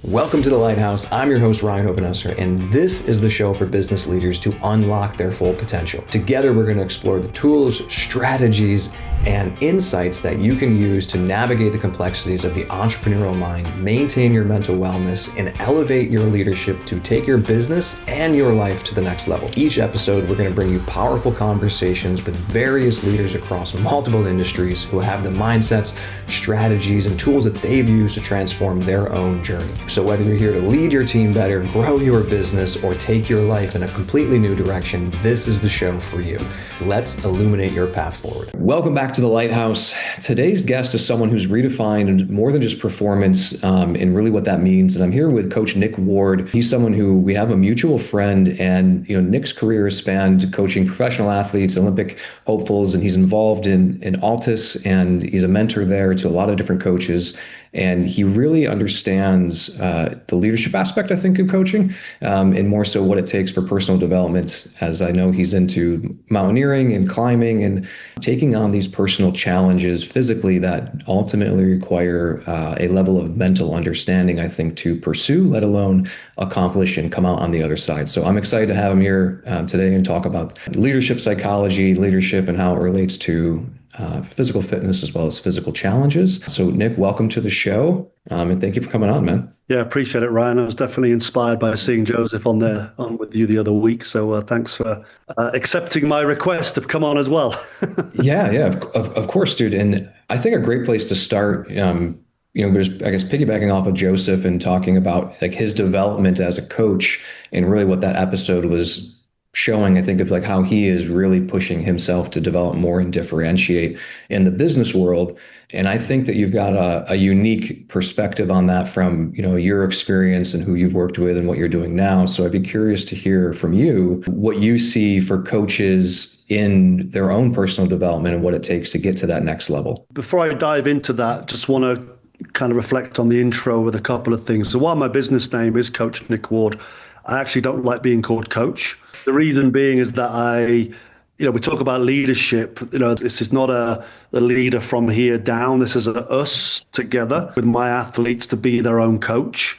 Welcome to the Lighthouse. I'm your host, Ryan Hopenhauser, and this is the show for business leaders to unlock their full potential. Together, we're going to explore the tools, strategies, and insights that you can use to navigate the complexities of the entrepreneurial mind, maintain your mental wellness, and elevate your leadership to take your business and your life to the next level. Each episode, we're going to bring you powerful conversations with various leaders across multiple industries who have the mindsets, strategies, and tools that they've used to transform their own journey. So whether you're here to lead your team better, grow your business, or take your life in a completely new direction, this is the show for you. Let's illuminate your path forward. Welcome back to the Lighthouse. Today's guest is someone who's redefined more than just performance and really what that means. And I'm here with Coach Nick Ward. He's someone who we have a mutual friend, and Nick's career has spanned coaching professional athletes, Olympic hopefuls, and he's involved in Altus, and he's a mentor there to a lot of different coaches. And he really understands the leadership aspect, I think, of coaching, and more so what it takes for personal development, as I know he's into mountaineering and climbing and taking on these personal challenges physically that ultimately require a level of mental understanding, I think, to pursue, let alone accomplish and come out on the other side. So I'm excited to have him here today and talk about leadership psychology, leadership, and how it relates to physical fitness as well as physical challenges. So Nick, welcome to the show. And thank you for coming on, man. Yeah, appreciate it, Ryan. I was definitely inspired by seeing Joseph on with you the other week. So thanks for accepting my request to come on as well. Yeah, of course, dude. And I think a great place to start, just, I guess, piggybacking off of Joseph and talking about like his development as a coach and really what that episode was showing, I think, of like how he is really pushing himself to develop more and differentiate in the business world. And I think that you've got a unique perspective on that from, your experience and who you've worked with and what you're doing now. So I'd be curious to hear from you what you see for coaches in their own personal development and what it takes to get to that next level. Before I dive into that, just want to kind of reflect on the intro with a couple of things. So while my business name is Coach Nick Ward, I actually don't like being called coach. The reason being is that we talk about leadership. This is not a leader from here down. This is us together with my athletes to be their own coach.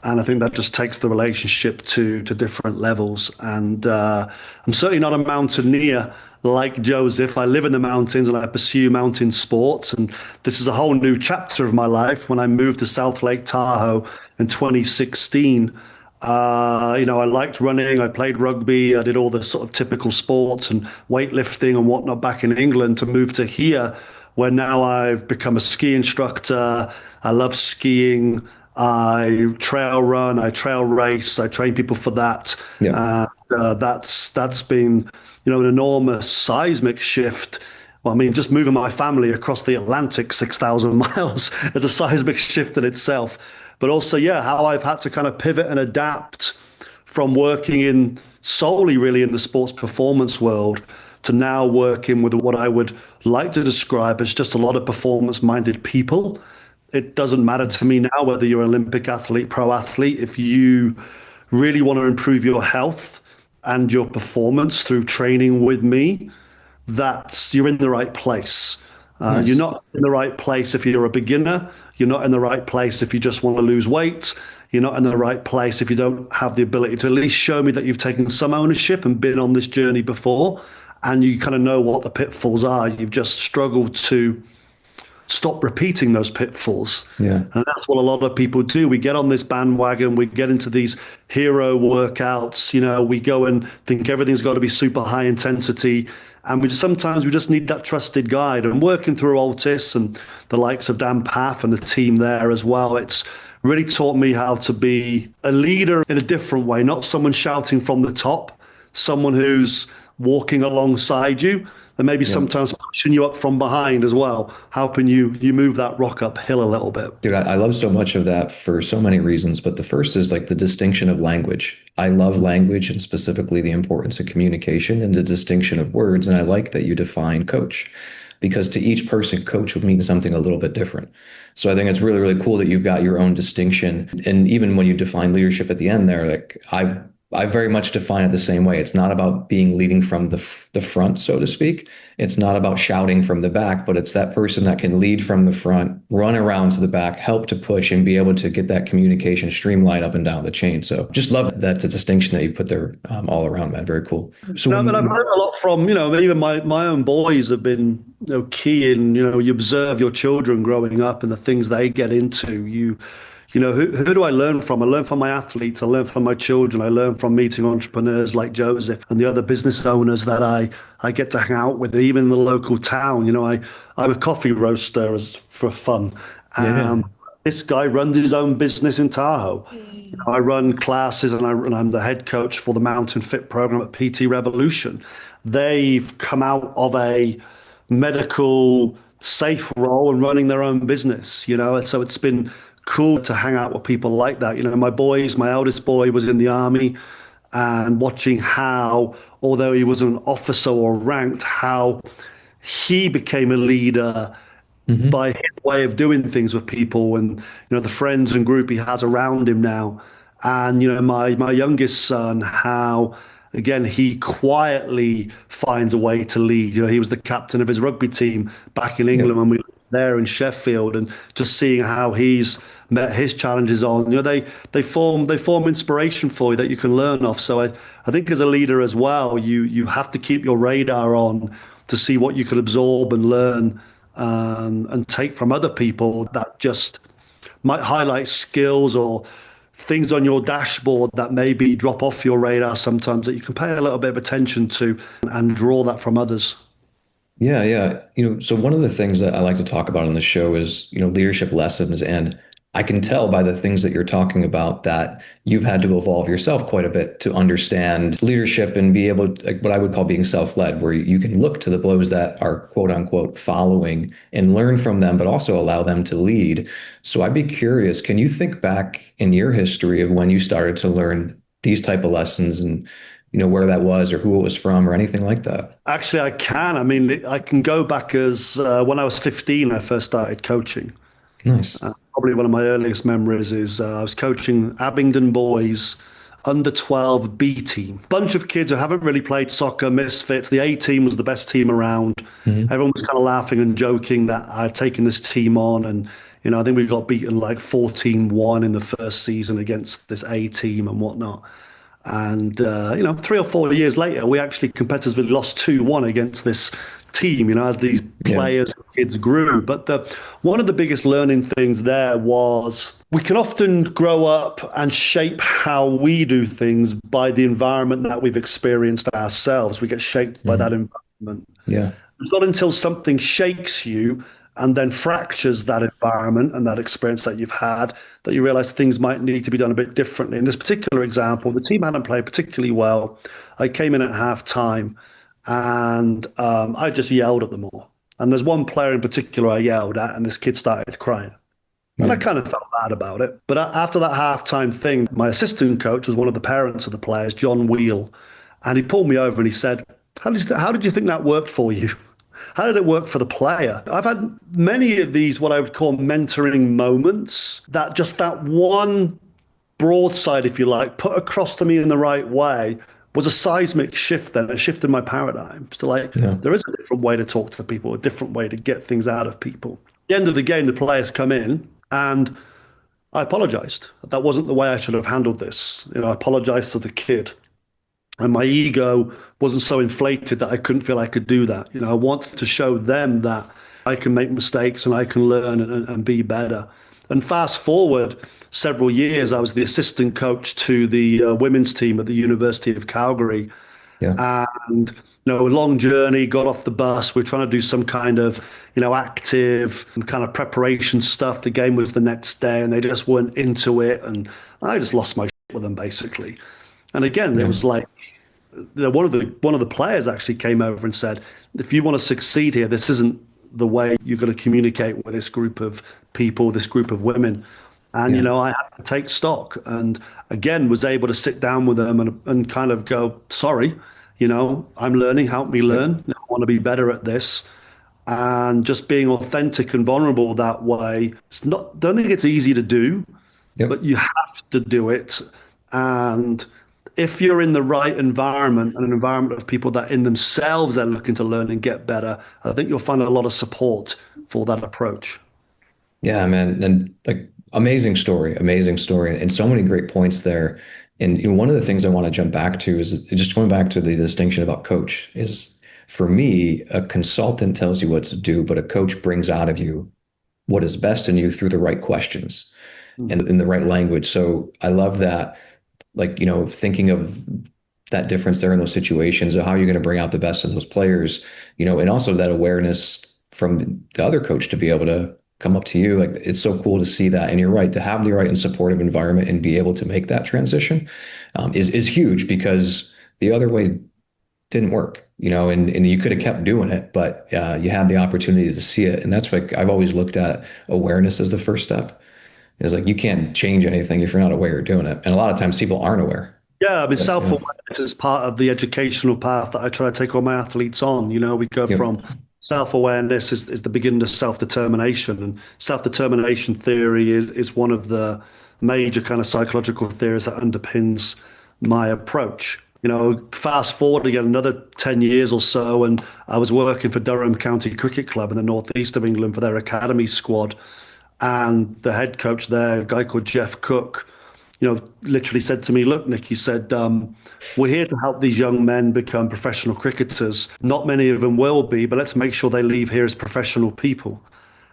And I think that just takes the relationship to different levels. And I'm certainly not a mountaineer like Joseph. I live in the mountains and I pursue mountain sports. And this is a whole new chapter of my life. When I moved to South Lake Tahoe in 2016, I liked running. I played rugby. I did all the sort of typical sports and weightlifting and whatnot back in England, to move to here, where now I've become a ski instructor. I love skiing. I trail run. I trail race. I train people for that. Yeah. That's been, an enormous seismic shift. Well, I mean, just moving my family across the Atlantic 6,000 miles is a seismic shift in itself. But also, how I've had to kind of pivot and adapt from working solely really in the sports performance world to now working with what I would like to describe as just a lot of performance-minded people. It doesn't matter to me now whether you're an Olympic athlete, pro athlete. If you really want to improve your health and your performance through training with me, you're in the right place. Nice. You're not in the right place if you're a beginner. You're not in the right place if you just want to lose weight. You're not in the right place if you don't have the ability to at least show me that you've taken some ownership and been on this journey before, and you kind of know what the pitfalls are. You've just struggled to stop repeating those pitfalls. Yeah. And that's what a lot of people do. We get on this bandwagon, we get into these hero workouts, we go and think everything's got to be super high intensity. And sometimes we just need that trusted guide. And working through Altus and the likes of Dan Paff and the team there as well, it's really taught me how to be a leader in a different way, not someone shouting from the top, someone who's walking alongside you, and maybe sometimes pushing you up from behind as well, helping you move that rock uphill a little bit. Dude, I love so much of that for so many reasons, but the first is like the distinction of language. I love language, and specifically the importance of communication and the distinction of words. And I like that you define coach, because to each person, coach would mean something a little bit different. So I think it's really, really cool that you've got your own distinction. And even when you define leadership at the end there, like I very much define it the same way. It's not about being leading from the front, so to speak. It's not about shouting from the back, but it's that person that can lead from the front, run around to the back, help to push, and be able to get that communication streamlined up and down the chain. So just love that the distinction that you put there all around, man. Very cool. So No, but I've learned a lot from, even my own boys have been, key in, you observe your children growing up and the things they get into. Who do I learn from? I learn from my athletes. I learn from my children. I learn from meeting entrepreneurs like Joseph and the other business owners that I get to hang out with, even in the local town. I'm a coffee roaster for fun. yeah. This guy runs his own business in Tahoe. I run classes and I'm the head coach for the Mountain Fit program at PT Revolution. They've come out of a medical safe role and running their own business, so it's been cool to hang out with people like that. My eldest boy was in the army, and watching how, although he was an officer or ranked, how he became a leader by his way of doing things with people, and the friends and group he has around him now. And my youngest son, how again he quietly finds a way to lead. He was the captain of his rugby team back in England when we were there in Sheffield, and just seeing how he's met his challenges on, they form inspiration for you that you can learn off. So I think as a leader as well, you have to keep your radar on to see what you can absorb and learn, and take from other people that just might highlight skills or things on your dashboard that maybe drop off your radar sometimes, that you can pay a little bit of attention to and draw that from others. Yeah, yeah. So one of the things that I like to talk about on the show is, leadership lessons. And I can tell by the things that you're talking about that you've had to evolve yourself quite a bit to understand leadership and be able to, like what I would call being self-led, where you can look to those that are quote unquote following and learn from them, but also allow them to lead. So I'd be curious, can you think back in your history of when you started to learn these type of lessons, and where that was or who it was from or anything like that? Actually, I can. I mean, I can go back as when I was 15, I first started coaching. Nice. Probably one of my earliest memories is I was coaching Abingdon boys under 12 B team. Bunch of kids who haven't really played soccer, misfits. The A team was the best team around. Everyone was kind of laughing and joking that I'd taken this team on. And, I think we got beaten like 14-1 in the first season against this A team and whatnot. And, 3 or 4 years later, we actually competitively lost 2-1 against this team, as these players, kids grew. But one of the biggest learning things there was we can often grow up and shape how we do things by the environment that we've experienced ourselves. We get shaped by that environment. Yeah. It's not until something shakes you and then fractures that environment and that experience that you've had that you realize things might need to be done a bit differently. In this particular example, the team hadn't played particularly well. I came in at half time, and I just yelled at them all. And there's one player in particular I yelled at, and this kid started crying. And I kind of felt bad about it. But after that halftime thing, my assistant coach was one of the parents of the players, John Wheel, and he pulled me over and he said, how did you think that worked for you? How did it work for the player? I've had many of these, what I would call mentoring moments, that just that one broadside, if you like, put across to me in the right way was a seismic shift then. It shifted my paradigm. So there is a different way to talk to people, a different way to get things out of people. At the end of the game, the players come in and I apologized. That wasn't the way I should have handled this. I apologized to the kid. And my ego wasn't so inflated that I couldn't feel I could do that. I wanted to show them that I can make mistakes and I can learn and be better. And fast forward several years, I was the assistant coach to the women's team at the University of Calgary. Yeah. And, a long journey, got off the bus. We're trying to do some kind of, active kind of preparation stuff. The game was the next day and they just weren't into it. And I just lost my shit with them, basically. And again, it was like one of the players actually came over and said, if you want to succeed here, this isn't the way you're going to communicate with this group of people, this group of women. And, I had to take stock and again, was able to sit down with them and kind of go, sorry, I'm learning, help me learn. I want to be better at this. And just being authentic and vulnerable that way. Don't think it's easy to do, but you have to do it. And if you're in the right environment and an environment of people that in themselves are looking to learn and get better, I think you'll find a lot of support for that approach. Yeah, man. And like amazing story, and so many great points there. And one of the things I want to jump back to is just going back to the distinction about coach is for me, a consultant tells you what to do, but a coach brings out of you what is best in you through the right questions and in the right language. So I love that, like, thinking of that difference there in those situations of how you're going to bring out the best in those players, and also that awareness from the other coach to be able to come up to you. Like, it's so cool to see that. And you're right, to have the right and supportive environment and be able to make that transition is huge, because the other way didn't work, and you could have kept doing it, but you had the opportunity to see it. And that's like, I've always looked at awareness as the first step. It's like, you can't change anything if you're not aware you're doing it. And a lot of times people aren't aware. Yeah, I mean, self-awareness is part of the educational path that I try to take all my athletes on. We go from self-awareness is the beginning of self-determination, and self-determination theory is one of the major kind of psychological theories that underpins my approach. Fast forward again another 10 years or so, and I was working for Durham County Cricket Club in the northeast of England for their academy squad. And the head coach there, a guy called Jeff Cook, literally said to me, "Look, Nick," he said, "we're here to help these young men become professional cricketers. Not many of them will be, but let's make sure they leave here as professional people."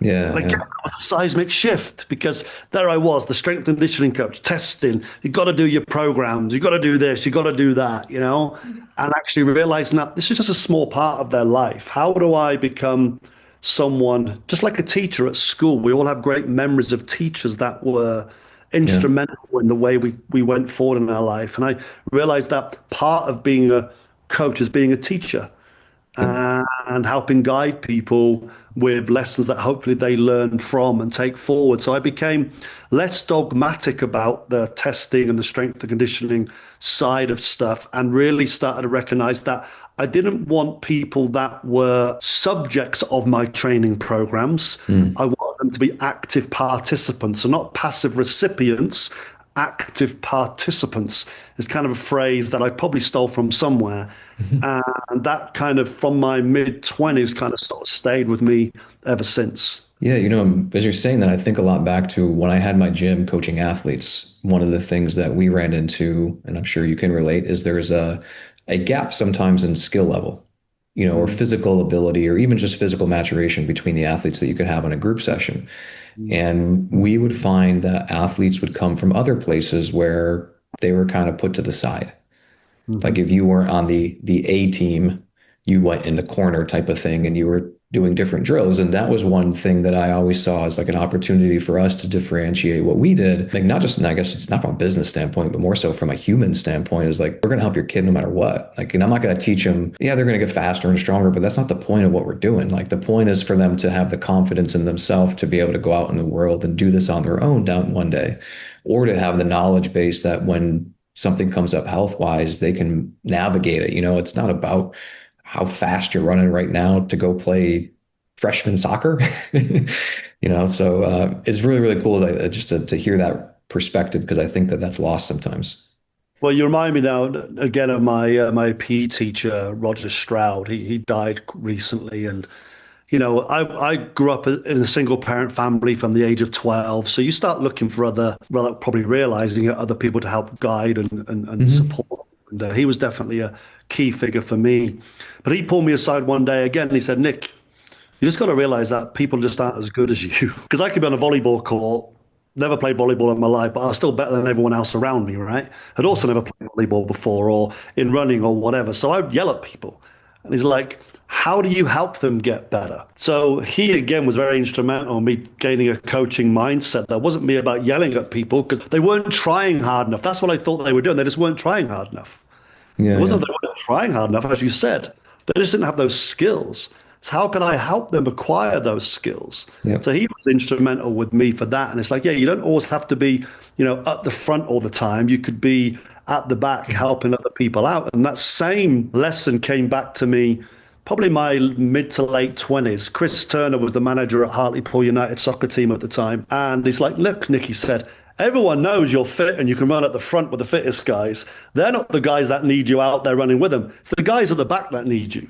Yeah. Like, Yeah. a seismic shift, because there I was, the strength and conditioning coach, testing. You've got to do your programs. You've got to do this. You've got to do that, and actually realizing that this is just a small part of their life. How do I become someone, just like a teacher at school? We all have great memories of teachers that were instrumental in the way we went forward in our life. And I realized that part of being a coach is being a teacher. And helping guide people with lessons that hopefully they learn from and take forward. So I became less dogmatic about the testing and the strength and conditioning side of stuff, and really started to recognize that I didn't want people that were subjects of my training programs. I wanted them to be active participants, so not passive recipients. Active participants is kind of a phrase that I probably stole from somewhere. And that kind of, from my mid-20s, kind of sort of stayed with me ever since. Yeah, as you're saying that, I think a lot back to when I had my gym coaching athletes. One of the things that we ran into, and I'm sure you can relate, is there's a gap sometimes in skill level, or physical ability, or even just physical maturation between the athletes that you could have in a group session. And we would find that athletes would come from other places where they were kind of put to the side. Like, if you weren't on the A team, you went in the corner type of thing, and you were doing different drills. And that was one thing that I always saw as like an opportunity for us to differentiate what we did. Like, not just, and I guess it's not from a business standpoint, but more so from a human standpoint, is like, we're going to help your kid no matter what. Like, and I'm not going to teach them, they're going to get faster and stronger, but that's not the point of what we're doing. Like, the point is for them to have the confidence in themselves to be able to go out in the world and do this on their own down one day, or to have the knowledge base that when something comes up health-wise, they can navigate it. It's not about how fast you're running right now to go play freshman soccer. So it's really, really cool just to hear that perspective, because I think that that's lost sometimes. Well, you remind me now again of my PE teacher, Roger Stroud. He died recently, and I grew up in a single parent family from the age of 12. So you start looking for probably realizing other people to help guide and support. And he was definitely a key figure for me. But he pulled me aside one day again, and he said, "Nick, you just got to realize that people just aren't as good as you." Because I could be on a volleyball court, never played volleyball in my life, but I was still better than everyone else around me, right? I'd also never played volleyball before, or in running or whatever. So I'd yell at people. And he's like, "How do you help them get better?" So he, again, was very instrumental in me gaining a coaching mindset. That wasn't me about yelling at people, because they weren't trying hard enough. That's what I thought they were doing. They just weren't trying hard enough. It wasn't that they weren't trying hard enough, as you said. They just didn't have those skills. So how can I help them acquire those skills? Yep. So he was instrumental with me for that. And it's like, you don't always have to be, at the front all the time. You could be at the back helping other people out. And that same lesson came back to me probably my mid to late 20s. Chris Turner was the manager at Hartlepool United soccer team at the time. And he's like, "Look, Nick," he said, Everyone knows you're fit and you can run at the front with the fittest guys. They're not the guys that need you out there running with them. It's the guys at the back that need you.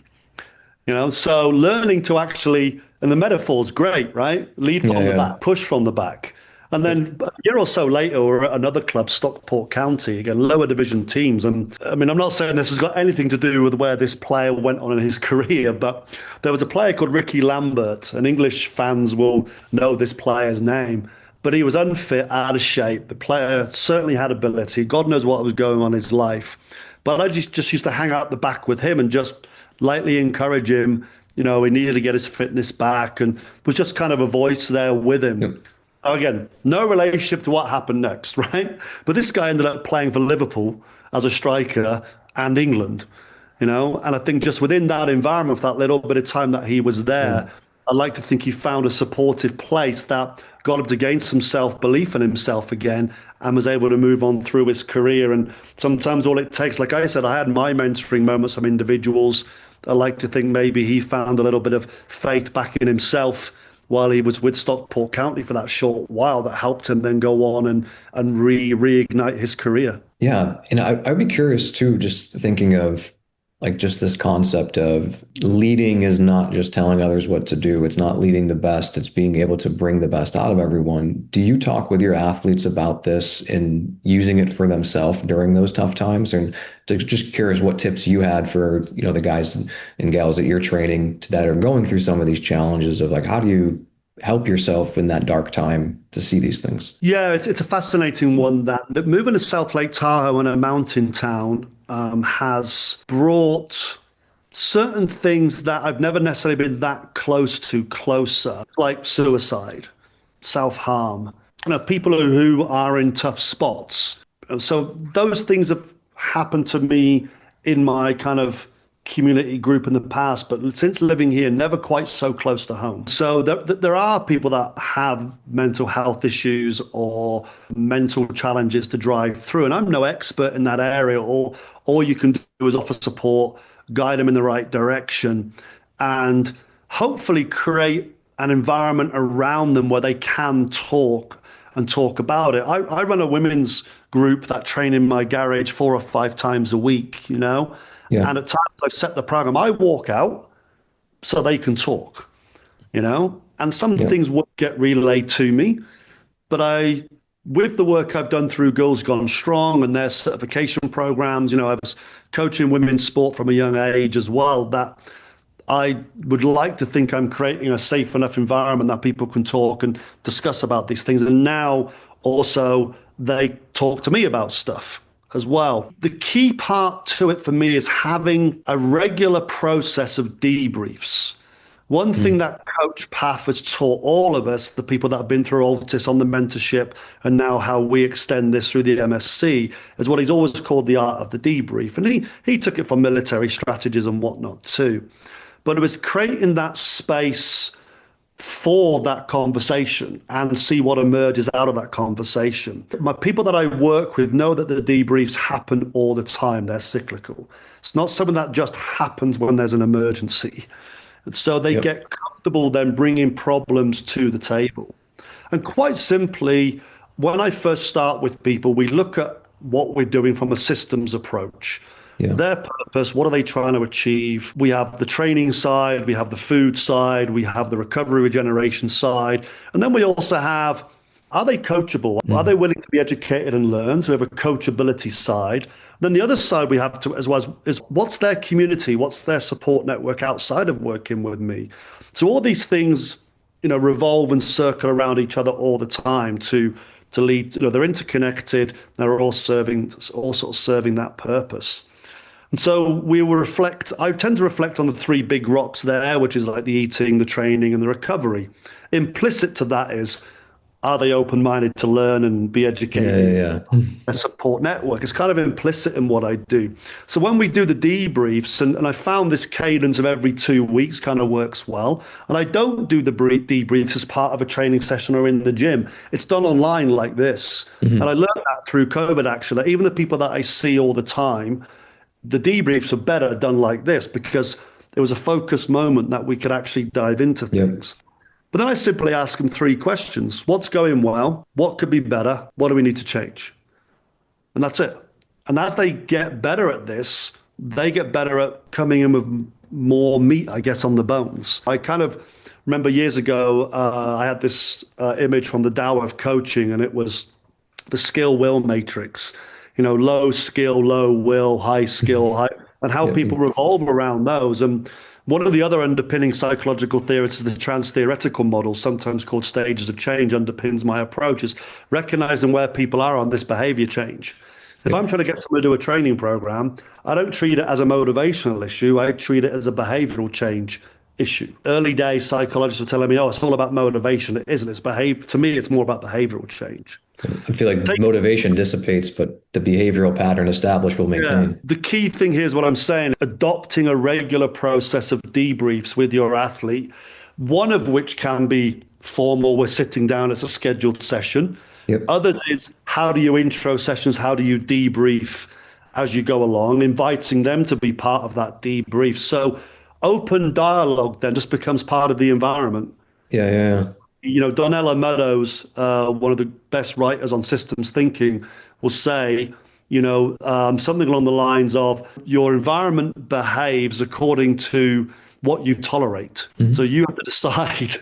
So learning to actually, and the metaphor's great, right? Lead from the back, push from the back. And then a year or so later, we're at another club, Stockport County, again, lower division teams. And I mean, I'm not saying this has got anything to do with where this player went on in his career, but there was a player called Ricky Lambert, and English fans will know this player's name. But he was unfit, out of shape. The player certainly had ability. God knows what was going on in his life. But I just used to hang out the back with him and just lightly encourage him. He needed to get his fitness back and was just kind of a voice there with him. Yep. Again, no relationship to what happened next, right? But this guy ended up playing for Liverpool as a striker and England, And I think just within that environment, for that little bit of time that he was there, I like to think he found a supportive place that got him to gain some self-belief in himself again and was able to move on through his career. And sometimes all it takes, like I said, I had my mentoring moments from individuals. I like to think maybe he found a little bit of faith back in himself while he was with Stockport County for that short while that helped him then go on and reignite his career. Yeah. And I'd be curious too, just thinking of like just this concept of leading is not just telling others what to do. It's not leading the best. It's being able to bring the best out of everyone. Do you talk with your athletes about this and using it for themselves during those tough times? And just curious what tips you had for, the guys and gals that you're training that are going through some of these challenges of like, how do you help yourself in that dark time to see these things? Yeah, it's a fascinating one that moving to South Lake Tahoe in a mountain town has brought certain things that I've never necessarily been that close to closer, like suicide, self-harm, people who are in tough spots. So those things have happened to me in my kind of community group in the past, but since living here, never quite so close to home. So there are people that have mental health issues or mental challenges to drive through. And I'm no expert in that area. All you can do is offer support, guide them in the right direction, and hopefully create an environment around them where they can talk about it. I run a women's group that train in my garage 4 or 5 times a week, Yeah. And at times I've set the program. I walk out so they can talk, and some things won't get relayed to me. But with the work I've done through Girls Gone Strong and their certification programs, I was coaching women's sport from a young age as well, that I would like to think I'm creating a safe enough environment that people can talk and discuss about these things. And now also they talk to me about stuff as well. The key part to it for me is having a regular process of debriefs. One thing that Coach Path has taught all of us, the people that have been through Altis on the mentorship, and now how we extend this through the MSc, is what he's always called the art of the debrief. And he took it from military strategies and whatnot too. But it was creating that space for that conversation and see what emerges out of that conversation. My people that I work with know that the debriefs happen all the time. They're cyclical. It's not something that just happens when there's an emergency. And so they get comfortable then bringing problems to the table. And quite simply, when I first start with people, we look at what we're doing from a systems approach. Yeah. Their purpose, what are they trying to achieve? We have the training side, we have the food side, we have the recovery regeneration side. And then we also have, are they coachable? Are they willing to be educated and learn? So we have a coachability side. Then the other side we have to as well is what's their community? What's their support network outside of working with me? So all these things, revolve and circle around each other all the time to lead, they're interconnected. They're all sort of serving that purpose. And so I tend to reflect on the 3 big rocks there, which is like the eating, the training, and the recovery. Implicit to that is, are they open-minded to learn and be educated? Yeah. A support network. It's kind of implicit in what I do. So when we do the debriefs, and I found this cadence of every 2 weeks kind of works well, and I don't do the debriefs as part of a training session or in the gym. It's done online like this. And I learned that through COVID, actually. Even the people that I see all the time, the debriefs are better done like this because it was a focused moment that we could actually dive into things. But then I simply ask them three questions. What's going well? What could be better? What do we need to change? And that's it. And as they get better at this, they get better at coming in with more meat, I guess, on the bones. I kind of remember years ago, I had this image from the Tao of coaching, and it was the skill will matrix, low skill, low will, high skill, high, and how people revolve around those. And one of the other underpinning psychological theories is the trans-theoretical model, sometimes called stages of change, underpins my approach, is recognizing where people are on this behavior change. If I'm trying to get someone to do a training program, I don't treat it as a motivational issue. I treat it as a behavioral change issue. Early days psychologists were telling me, oh, it's all about motivation. It isn't. To me, it's more about behavioral change. I feel like motivation dissipates, but the behavioral pattern established will maintain. Yeah. The key thing here is what I'm saying, adopting a regular process of debriefs with your athlete, one of which can be formal, we're sitting down, it's a scheduled session. Yep. Others is, how do you intro sessions? How do you debrief as you go along, inviting them to be part of that debrief. So open dialogue then just becomes part of the environment. Yeah. Donella Meadows, one of the best writers on systems thinking, will say, something along the lines of, your environment behaves according to what you tolerate. Mm-hmm. So you have to decide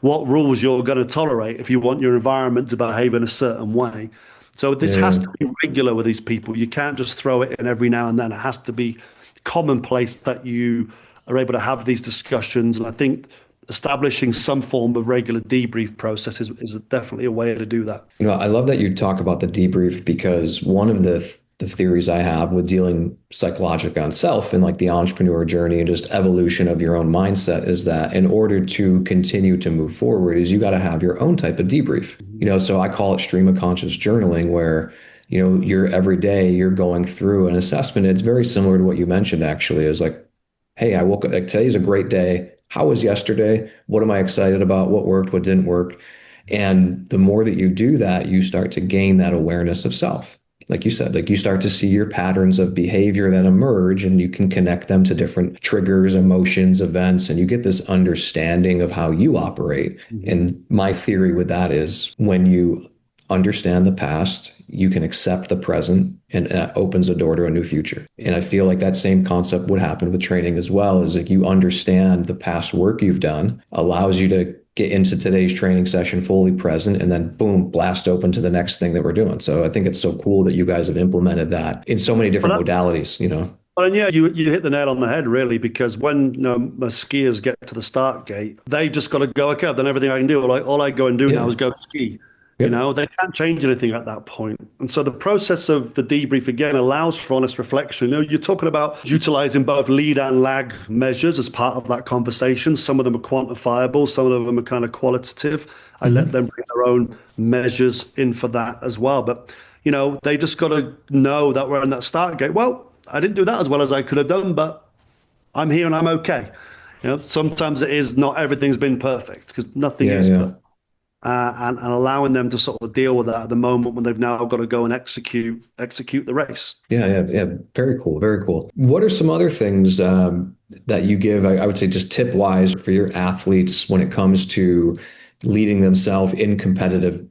what rules you're going to tolerate if you want your environment to behave in a certain way. So this has to be regular with these people. You can't just throw it in every now and then. It has to be commonplace that you are able to have these discussions. And I think establishing some form of regular debrief process is definitely a way to do that. I love that you talk about the debrief, because one of the theories I have with dealing psychologically on self and like the entrepreneur journey and just evolution of your own mindset is that in order to continue to move forward is you got to have your own type of debrief. So I call it stream of conscious journaling, where you're every day you're going through an assessment. It's very similar to what you mentioned, actually, is like, hey, I woke up, like, today's a great day. How was yesterday? What am I excited about? What worked? What didn't work? And the more that you do that, you start to gain that awareness of self. Like you said, like you start to see your patterns of behavior that emerge, and you can connect them to different triggers, emotions, events, and you get this understanding of how you operate. Mm-hmm. And my theory with that is when you understand the past, you can accept the present, and that opens a door to a new future. And I feel like that same concept would happen with training as well, is like you understand the past work you've done allows you to get into today's training session fully present, and then boom, blast open to the next thing that we're doing. So I think it's so cool that you guys have implemented that in so many different modalities, Well, yeah, you hit the nail on the head, really, because when my skiers get to the start gate, they just got to go, okay, I've done everything I can do. All I go and do now is go ski. Yep. They can't change anything at that point. And so the process of the debrief, again, allows for honest reflection. You're talking about utilizing both lead and lag measures as part of that conversation. Some of them are quantifiable. Some of them are kind of qualitative. I let them bring their own measures in for that as well. But, they just got to know that we're in that start gate. Well, I didn't do that as well as I could have done, but I'm here and I'm okay. Sometimes it is not everything's been perfect, because nothing is perfect. And allowing them to sort of deal with that at the moment when they've now got to go and execute the race. Yeah. Very cool. Very cool. What are some other things that you give, I would say, just tip wise for your athletes when it comes to leading themselves in competitive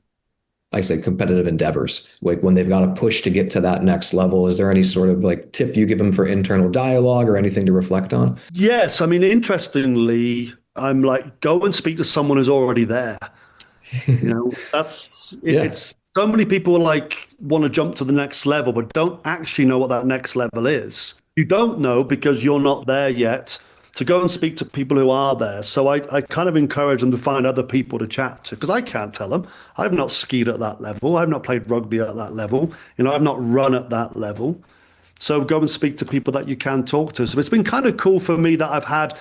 endeavors, like when they've got to push to get to that next level? Is there any sort of like tip you give them for internal dialogue or anything to reflect on? Yes. I mean, interestingly, I'm like, go and speak to someone who's already there. It's so many people want to jump to the next level, but don't actually know what that next level is. You don't know because you're not there yet, to go and speak to people who are there. So I kind of encourage them to find other people to chat to, because I can't tell them. I've not skied at that level. I've not played rugby at that level. I've not run at that level. So go and speak to people that you can talk to. So it's been kind of cool for me that I've had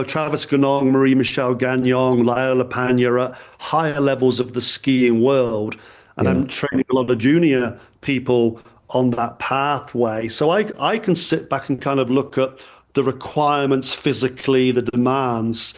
Travis Ganong, Marie-Michelle Gagnon, Laila Lapagna at higher levels of the skiing world. And I'm training a lot of junior people on that pathway. So I can sit back and kind of look at the requirements physically, the demands,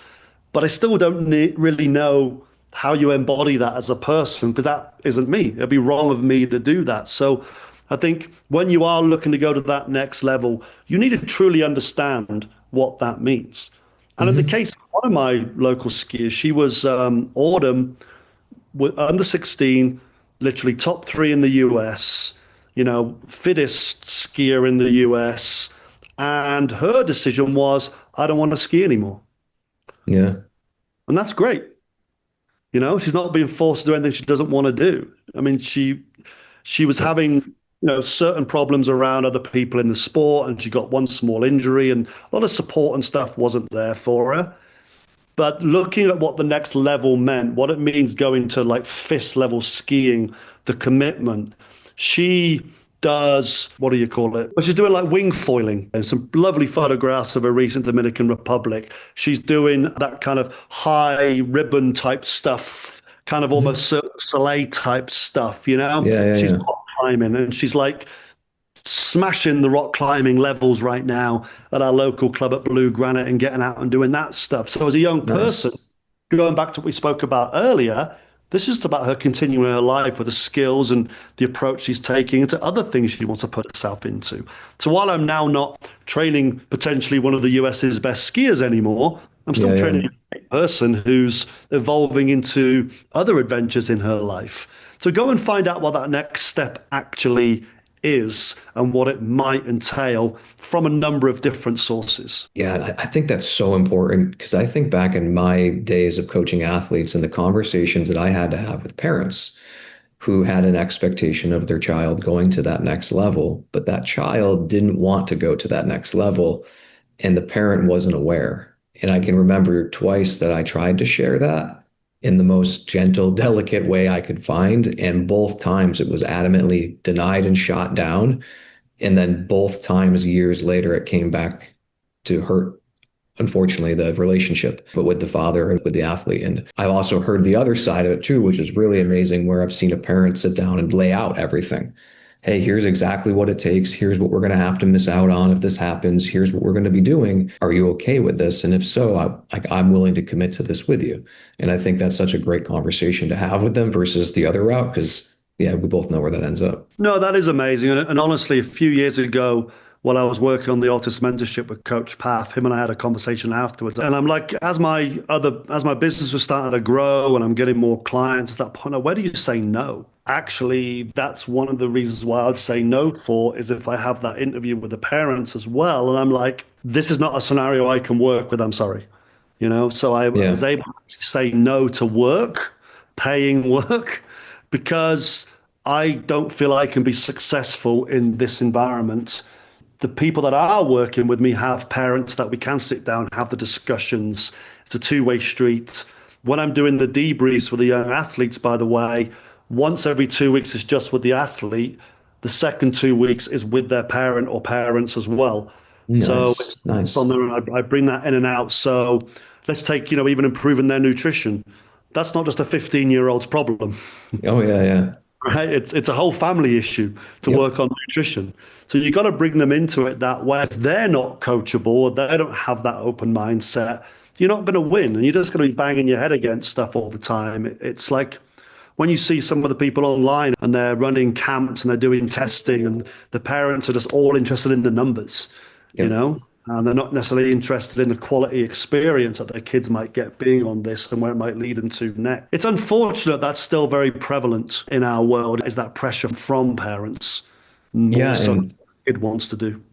but I still don't really know how you embody that as a person, because that isn't me. It'd be wrong of me to do that. So I think when you are looking to go to that next level, you need to truly understand what that means. And in the case of one of my local skiers, she was Autumn under 16, literally top three in the US, fittest skier in the US. And her decision was, I don't want to ski anymore. Yeah. And that's great. She's not being forced to do anything she doesn't want to do. I mean, she was having, certain problems around other people in the sport, and she got one small injury, and a lot of support and stuff wasn't there for her. But looking at what the next level meant, what it means going to like fist level skiing, the commitment, she does, what do you call it? Well, she's doing like wing foiling and some lovely photographs of a recent Dominican Republic. She's doing that kind of high ribbon type stuff, kind of almost Soleil type stuff, She's rock climbing, and she's like smashing the rock climbing levels right now at our local club at Blue Granite and getting out and doing that stuff. So as a young person, going back to what we spoke about earlier, this is about her continuing her life with the skills and the approach she's taking into other things she wants to put herself into. So while I'm now not training potentially one of the US's best skiers anymore, I'm still training a person who's evolving into other adventures in her life. So go and find out what that next step actually is and what it might entail from a number of different sources. Yeah, I think that's so important because I think back in my days of coaching athletes and the conversations that I had to have with parents who had an expectation of their child going to that next level, but that child didn't want to go to that next level and the parent wasn't aware. And I can remember twice that I tried to share that in the most gentle, delicate way I could find. And both times it was adamantly denied and shot down. And then both times, years later, it came back to hurt, unfortunately, the relationship, but with the father and with the athlete. And I've also heard the other side of it too, which is really amazing, where I've seen a parent sit down and lay out everything. Hey, here's exactly what it takes. Here's what we're going to have to miss out on if this happens. Here's what we're going to be doing. Are you okay with this? And if so, I'm willing to commit to this with you. And I think that's such a great conversation to have with them versus the other route, because, we both know where that ends up. No, that is amazing. And honestly, a few years ago, while I was working on the autism mentorship with Coach Path, him and I had a conversation afterwards. And I'm like, as my business was starting to grow and I'm getting more clients at that point, where do you say no? Actually, that's one of the reasons why I'd say no for is if I have that interview with the parents as well. And I'm like, this is not a scenario I can work with. I'm sorry. So I was able to say no to work, paying work, because I don't feel I can be successful in this environment. The people that are working with me have parents that we can sit down, have the discussions. It's a two-way street. When I'm doing the debriefs with the young athletes, by the way, once every 2 weeks is just with the athlete. The second 2 weeks is with their parent or parents as well. Nice, so it's nice. I bring that in and out. So let's take, even improving their nutrition. That's not just a 15-year-old's problem. Oh, yeah. Right? It's a whole family issue to work on nutrition. So you got to bring them into it that way. If they're not coachable, or they don't have that open mindset, you're not going to win, and you're just going to be banging your head against stuff all the time. It's like when you see some of the people online and they're running camps and they're doing testing, and the parents are just all interested in the numbers, and they're not necessarily interested in the quality experience that their kids might get being on this and where it might lead them to next. It's unfortunate that's still very prevalent in our world, is that pressure from parents. More so than the kid wants to do.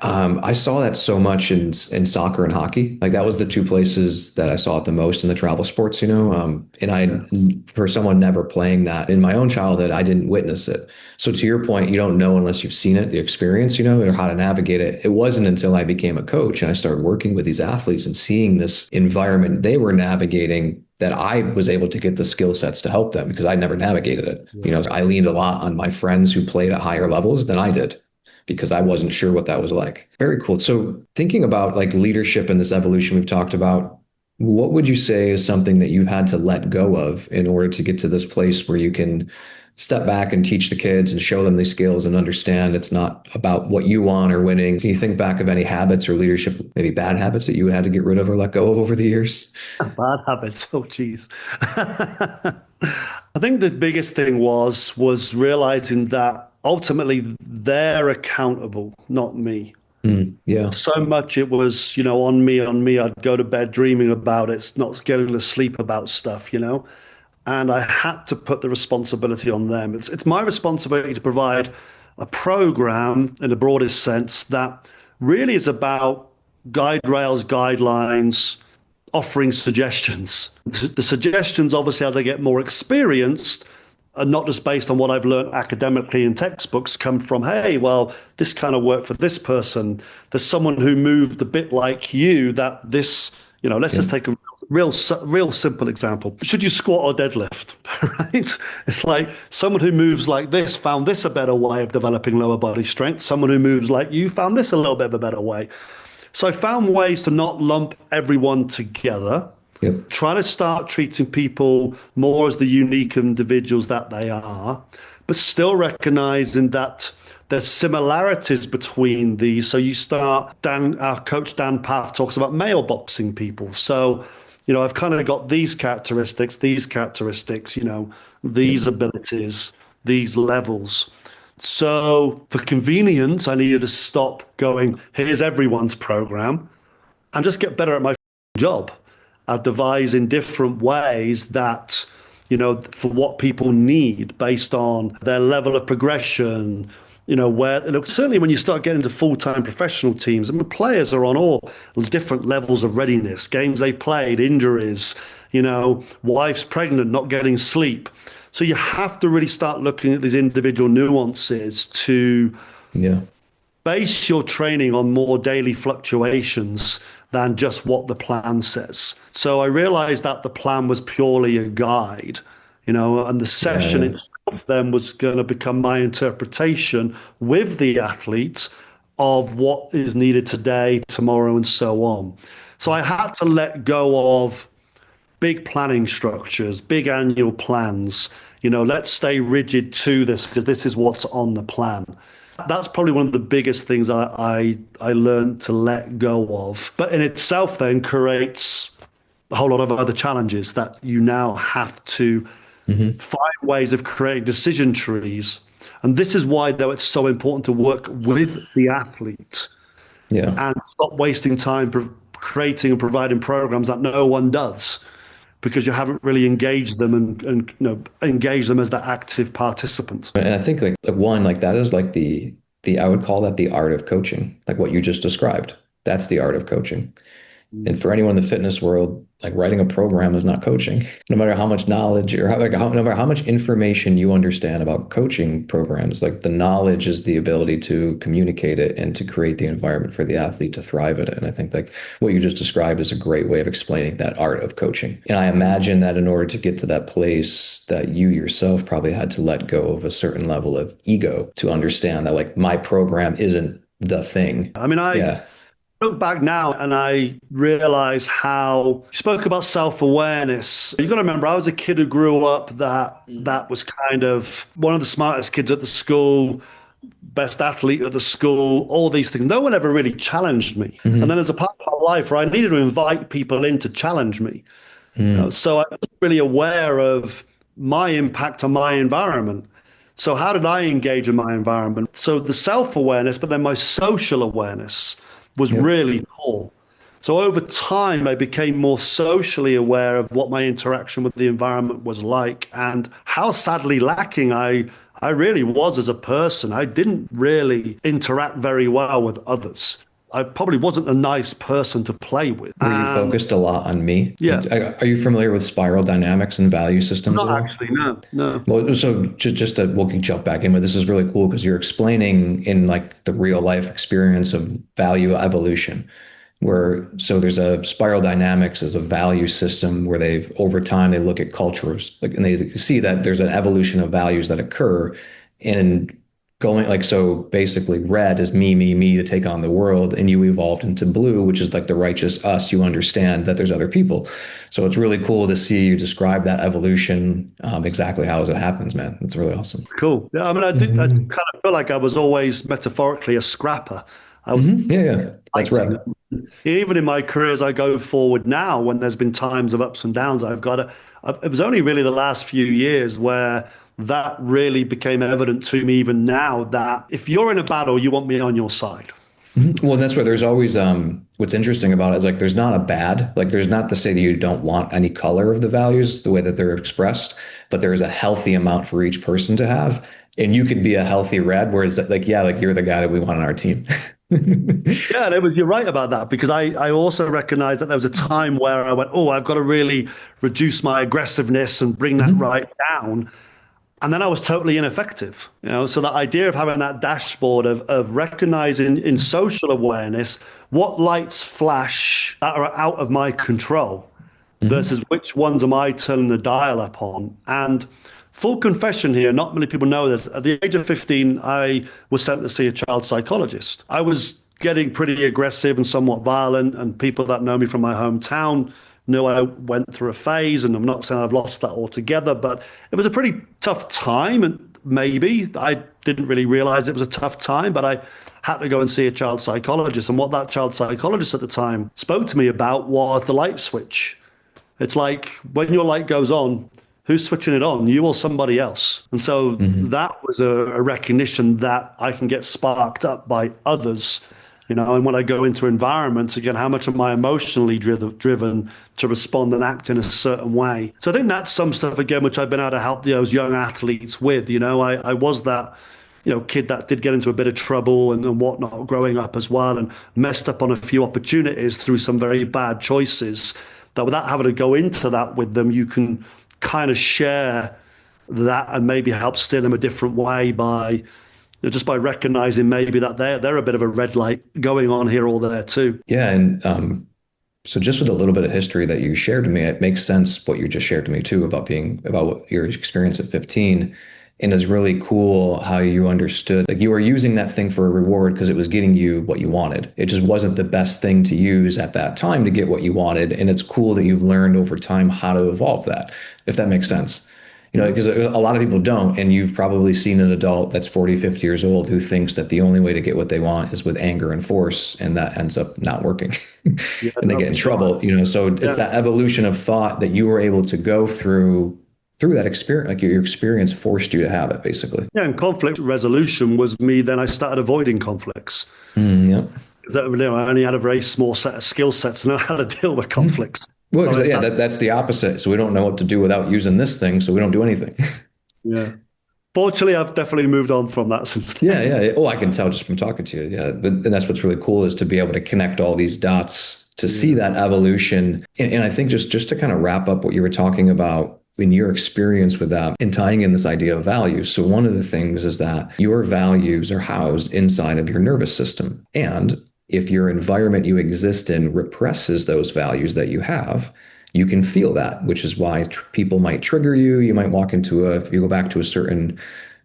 I saw that so much in soccer and hockey. Like that was the two places that I saw it the most in the travel sports, and for someone never playing that in my own childhood, I didn't witness it. So to your point, you don't know unless you've seen it, the experience, or how to navigate it. It wasn't until I became a coach and I started working with these athletes and seeing this environment they were navigating that I was able to get the skill sets to help them, because I never navigated it. I leaned a lot on my friends who played at higher levels than I did, because I wasn't sure what that was like. Very cool. So thinking about like leadership and this evolution we've talked about, what would you say is something that you've had to let go of in order to get to this place where you can step back and teach the kids and show them these skills and understand it's not about what you want or winning? Can you think back of any habits or leadership, maybe bad habits that you had to get rid of or let go of over the years? Bad habits. Oh, geez. I think the biggest thing was realizing that ultimately they're accountable, not me. Yeah. So much it was, on me, on me. I'd go to bed dreaming about it, not getting to sleep about stuff. And I had to put the responsibility on them. It's my responsibility to provide a program in the broadest sense that really is about guide rails, guidelines, offering suggestions. The suggestions, obviously, as I get more experienced, are not just based on what I've learned academically in textbooks, come from, hey, well, this kind of worked for this person. There's someone who moved a bit like you that this, let's just take a real simple example. Should you squat or deadlift, right? It's like someone who moves like this found this a better way of developing lower body strength. Someone who moves like you found this a little bit of a better way. So I found ways to not lump everyone together. Yep. Try to start treating people more as the unique individuals that they are, but still recognizing that there's similarities between these. So you start, our coach Dan Path talks about mailboxing people. So, I've kind of got these characteristics, these abilities, these levels. So for convenience, I needed to stop going, here's everyone's program, and just get better at my job at devising different ways that, for what people need based on their level of progression, certainly when you start getting into full-time professional teams, I mean, players are on all different levels of readiness, games they've played, injuries, wife's pregnant, not getting sleep. So you have to really start looking at these individual nuances to base your training on more daily fluctuations than just what the plan says. So I realized that the plan was purely a guide, and the session itself then was going to become my interpretation with the athlete of what is needed today, tomorrow, and so on. So I had to let go of big planning structures, big annual plans. Let's stay rigid to this because this is what's on the plan. That's probably one of the biggest things I learned to let go of. But in itself then creates a whole lot of other challenges that you now have to find ways of creating decision trees. And this is why, though, it's so important to work with the athlete and stop wasting time creating and providing programs that no one does, because you haven't really engaged them and engage them as the active participant. And I think like that is like the I would call that the art of coaching, like what you just described. That's the art of coaching. And for anyone in the fitness world, like writing a program is not coaching. No matter how much knowledge or no matter how much information you understand about coaching programs, like the knowledge is the ability to communicate it and to create the environment for the athlete to thrive in it. And I think like what you just described is a great way of explaining that art of coaching. And I imagine that in order to get to that place, that you yourself probably had to let go of a certain level of ego to understand that like my program isn't the thing. I mean, I look back now and I realize how you spoke about self-awareness. You got to remember, I was a kid who grew up that was kind of one of the smartest kids at the school, best athlete at the school, all these things. No one ever really challenged me. And then there's a part of my life where I needed to invite people in to challenge me. So I was really aware of my impact on my environment. So how did I engage in my environment? So the self-awareness, but then my social awareness was really cool. So over time, I became more socially aware of what my interaction with the environment was like and how sadly lacking I really was as a person. I didn't really interact very well with others. I probably wasn't a nice person to play with. Were you focused a lot on me? Yeah. Are you familiar with spiral dynamics and value systems? Not actually, no. Well, so just to, we'll jump back in, but this is really cool because you're explaining in like the real life experience of value evolution, so there's a spiral dynamics as a value system where over time, they look at cultures and they see that there's an evolution of values that occur and going like, so basically red is me to take on the world, and you evolved into blue, which is like the righteous us. You understand that there's other people. So it's really cool to see you describe that evolution, exactly how it happens, man. It's really awesome. Cool. Yeah, I mean, I kind of feel like I was always metaphorically a scrapper. I was That's right. Even in my career as I go forward now, when there's been times of ups and downs, it was only really the last few years where that really became evident to me even now, that if you're in a battle, you want me on your side. Mhm. Well, that's where there's always what's interesting about it is like there's not a bad, like there's not to say that you don't want any color of the values the way that they're expressed, but there's a healthy amount for each person to have. And you could be a healthy red, whereas like, yeah, like you're the guy that we want on our team. Yeah, and you're right about that because I also recognize that there was a time where I went, oh, I've got to really reduce my aggressiveness and bring that Mhm. right down. And then I was totally ineffective. So that idea of having that dashboard of recognizing in social awareness what lights flash that are out of my control Mhm. versus which ones am I turning the dial up on. And full confession here, not many people know this. At the age of 15, I was sent to see a child psychologist. I was getting pretty aggressive and somewhat violent, and people that know me from my hometown knew I went through a phase, and I'm not saying I've lost that altogether, but it was a pretty tough time, and maybe I didn't really realize it was a tough time, but I had to go and see a child psychologist. And what that child psychologist at the time spoke to me about was the light switch. It's like when your light goes on, who's switching it on, you or somebody else? And so Mhm. that was a recognition that I can get sparked up by others. And when I go into environments, again, how much am I emotionally driven to respond and act in a certain way? So I think that's some stuff, again, which I've been able to help those young athletes with. I was that kid that did get into a bit of trouble and whatnot growing up as well, and messed up on a few opportunities through some very bad choices. That without having to go into that with them, you can kind of share that and maybe help steer them a different way by just by recognizing maybe that they're a bit of a red light going on here or there too. Yeah, and so just with a little bit of history that you shared to me, it makes sense what you just shared to me too about what your experience at 15. And it's really cool how you understood like you were using that thing for a reward because it was getting you what you wanted. It just wasn't the best thing to use at that time to get what you wanted. And it's cool that you've learned over time how to evolve that, if that makes sense. Because a lot of people don't, and you've probably seen an adult that's 40, 50 years old who thinks that the only way to get what they want is with anger and force, and that ends up not working. Yeah, And they no, get in for sure. trouble, so it's Yeah. that evolution of thought that you were able to go through that experience, like your experience forced you to have it, basically. Yeah, and conflict resolution was me. Then I started avoiding conflicts. Yep. Because I only had a very small set of skill sets to know how to deal with Mhm. conflicts. Well, So I yeah, started, that's the opposite. So we don't know what to do without using this thing, so we don't do anything. yeah. Fortunately, I've definitely moved on from that since Yeah, then. yeah. Oh, I can tell just from talking to you. Yeah, but and that's what's really cool is to be able to connect all these dots to see Yeah. that evolution. And I think just to kind of wrap up what you were talking about in your experience with that and tying in this idea of values. So one of the things is that your values are housed inside of your nervous system. And if your environment you exist in represses those values that you have, you can feel that, which is why people might trigger you. You might walk into if you go back to a certain,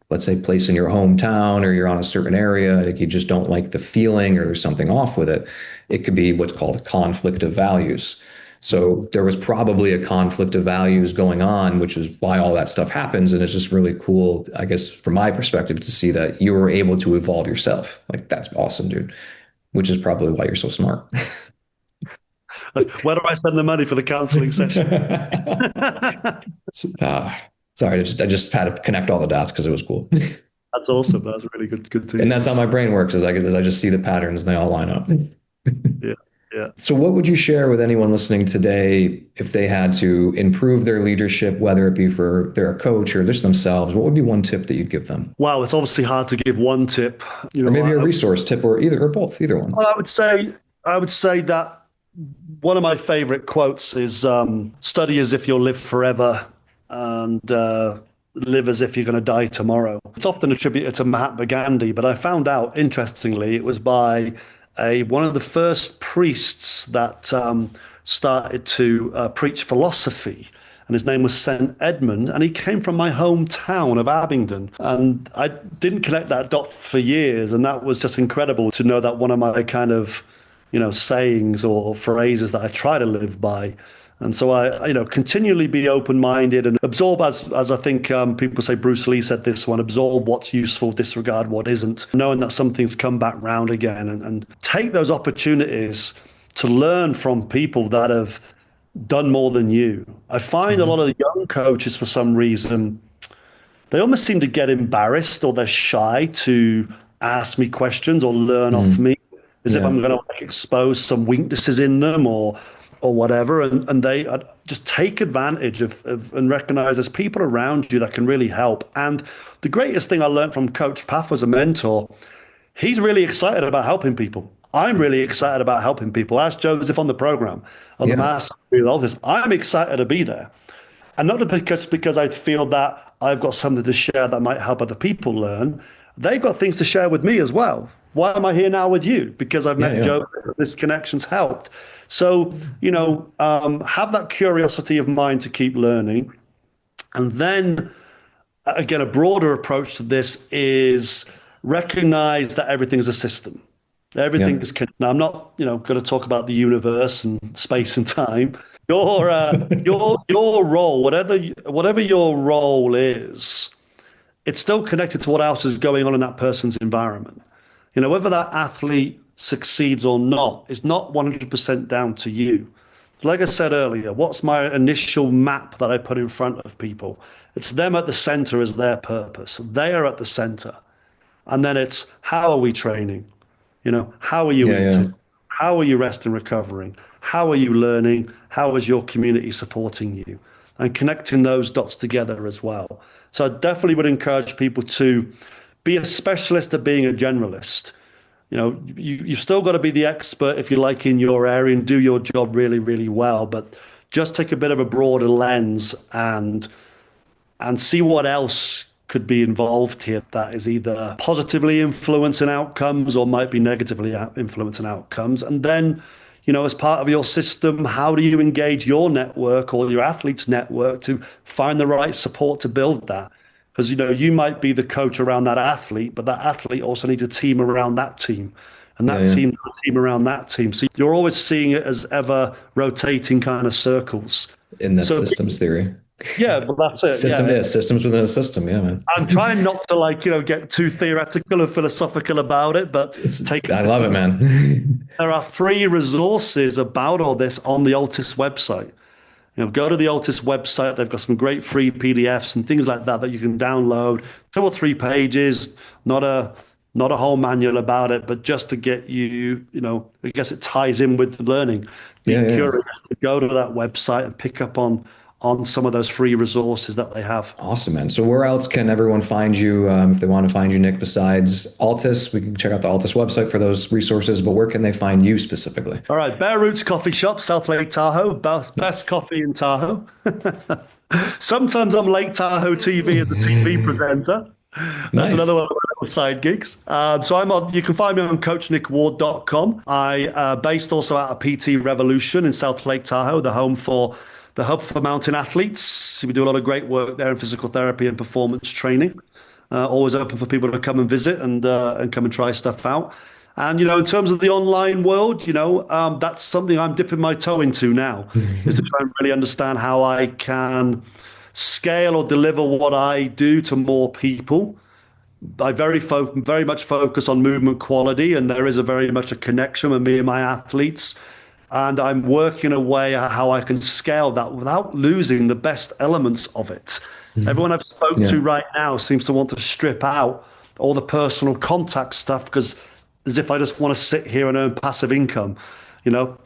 let's say, place in your hometown or you're on a certain area, like you just don't like the feeling or there's something off with it. It could be what's called a conflict of values. So there was probably a conflict of values going on, which is why all that stuff happens. And it's just really cool, I guess, from my perspective, to see that you were able to evolve yourself. Like, that's awesome, dude, which is probably why you're so smart. Where do I spend the money for the counseling session? uh, sorry, I just had to connect all the dots because it was cool. That's awesome. That's really good. Good to And hear. that's how my brain works, is I just see the patterns and they all line up. Yeah. Yeah. So, what would you share with anyone listening today if they had to improve their leadership, whether it be for their coach or just themselves? What would be one tip that you'd give them? Wow, it's obviously hard to give one tip. Or maybe a resource tip or either or both, either one. Well, I would say that one of my favorite quotes is study as if you'll live forever and live as if you're going to die tomorrow. It's often attributed to Mahatma Gandhi, but I found out, interestingly, it was by one of the first priests that started to preach philosophy. And his name was St. Edmund, and he came from my hometown of Abingdon. And I didn't connect that dot for years, and that was just incredible to know that one of my kind of sayings or phrases that I try to live by. And so I continually be open-minded and absorb, as I think people say, Bruce Lee said this one, absorb what's useful, disregard what isn't, knowing that some things come back round again, and take those opportunities to learn from people that have done more than you. I find a lot Mhm. of the young coaches, for some reason, they almost seem to get embarrassed or they're shy to ask me questions or learn off Mhm. me. as if I'm going to like expose some weaknesses in them or whatever. And they just take advantage of and recognize there's people around you that can really help. And the greatest thing I learned from Coach Paff as a mentor, he's really excited about helping people. I'm really excited about helping people. Ask Joseph on the program, on the master, all this. I'm excited to be there. And not because I feel that I've got something to share that might help other people learn. They've got things to share with me as well. Why am I here now with you? Because I've met Joe. This connection's helped. So, have that curiosity of mind to keep learning. And then, again, a broader approach to this is recognize that everything is a system. Everything is connected. Now, I'm not, going to talk about the universe and space and time. Your role, whatever your role is, it's still connected to what else is going on in that person's environment. Whether that athlete succeeds or not is not 100% down to you. Like I said earlier, what's my initial map that I put in front of people? It's them at the center as their purpose. They are at the center. And then it's, how are we training? How are you eating? How are you resting, recovering? How are you learning? How is your community supporting you? And connecting those dots together as well. So I definitely would encourage people to be a specialist at being a generalist. You've still got to be the expert, if you like, in your area and do your job really, really well. But just take a bit of a broader lens and see what else could be involved here that is either positively influencing outcomes or might be negatively influencing outcomes. And then, as part of your system, how do you engage your network or your athlete's network to find the right support to build that? Because, you might be the coach around that athlete, but that athlete also needs a team around that team. And that team around that team. So you're always seeing it as ever rotating kind of circles. In that systems theory. Yeah, well, that's it. Systems within a system. Yeah, man. I'm trying not to get too theoretical or philosophical about it, but I love it, man. There are free resources about all this on the Altis website. Go to the Altis website. They've got some great free PDFs and things like that you can download. 2 or 3 pages, not a whole manual about it, but just to get you, I guess it ties in with learning. Be curious to go to that website and pick up on some of those free resources that they have. Awesome, man. So where else can everyone find you if they want to find you, Nick, besides Altis? We can check out the Altis website for those resources, but where can they find you specifically? All right, Bear Roots Coffee Shop, South Lake Tahoe, best coffee in Tahoe. Sometimes I'm Lake Tahoe TV as a TV presenter. That's another one of my side gigs. So you can find me on coachnickward.com. I based also out of PT Revolution in South Lake Tahoe, the hub for mountain athletes. We do a lot of great work there in physical therapy and performance training. Always open for people to come and visit and come and try stuff out. And, in terms of the online world, that's something I'm dipping my toe into now, is to try and really understand how I can scale or deliver what I do to more people. I very much focus on movement quality, and there is very much a connection with me and my athletes. And I'm working a way how I can scale that without losing the best elements of it. Everyone I've spoken to right now seems to want to strip out all the personal contact stuff, because as if I just want to sit here and earn passive income.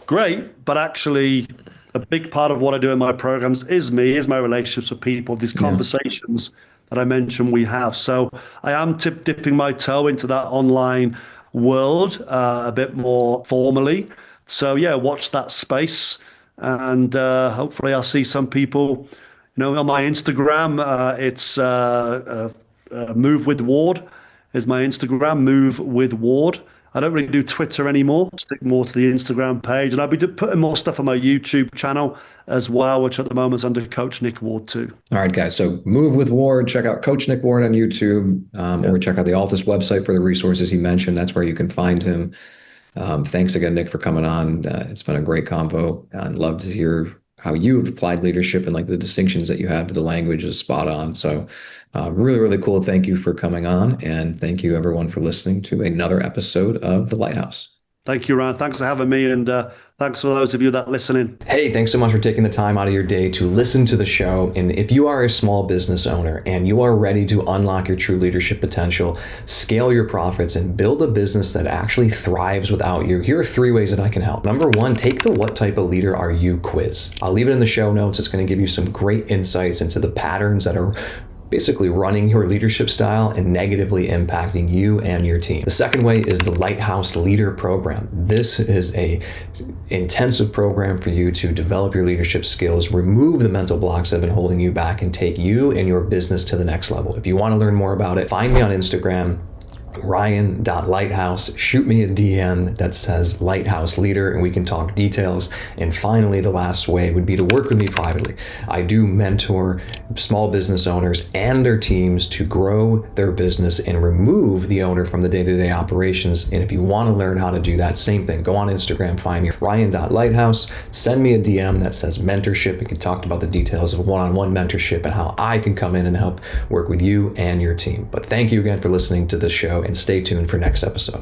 Great, but actually a big part of what I do in my programs is my relationships with people, these conversations that I mentioned we have. So I am dipping my toe into that online world a bit more formally. So watch that space, and hopefully I'll see some people, on my Instagram. It's Move with Ward is my Instagram, Move with Ward. I don't really do Twitter anymore. Stick more to the Instagram page, and I'll be putting more stuff on my YouTube channel as well, which at the moment is under Coach Nick Ward too. All right, guys. So Move with Ward. Check out Coach Nick Ward on YouTube, or check out the Altis website for the resources he mentioned. That's where you can find him. Thanks again, Nick, for coming on. It's been a great convo. I'd love to hear how you've applied leadership and the distinctions that you have, but the language is spot on. So really, really cool. Thank you for coming on. And thank you everyone for listening to another episode of The Lighthouse. Thank you, Ryan. Thanks for having me, and thanks for those of you that listen in. Hey, thanks so much for taking the time out of your day to listen to the show. And if you are a small business owner and you are ready to unlock your true leadership potential, scale your profits, and build a business that actually thrives without you, here are 3 ways that I can help. Number 1, take the What Type of Leader Are You quiz. I'll leave it in the show notes. It's going to give you some great insights into the patterns that are basically running your leadership style and negatively impacting you and your team. The second way is the Lighthouse Leader Program. This is a intensive program for you to develop your leadership skills, remove the mental blocks that have been holding you back, and take you and your business to the next level. If you want to learn more about it, find me on Instagram, Ryan.Lighthouse. Shoot me a DM that says Lighthouse Leader and we can talk details. And finally, the last way would be to work with me privately. I do mentor small business owners and their teams to grow their business and remove the owner from the day-to-day operations. And if you want to learn how to do that, same thing. Go on Instagram, find me Ryan.Lighthouse, send me a DM that says mentorship. We can talk about the details of one-on-one mentorship and how I can come in and help work with you and your team. But thank you again for listening to this show, and stay tuned for next episode.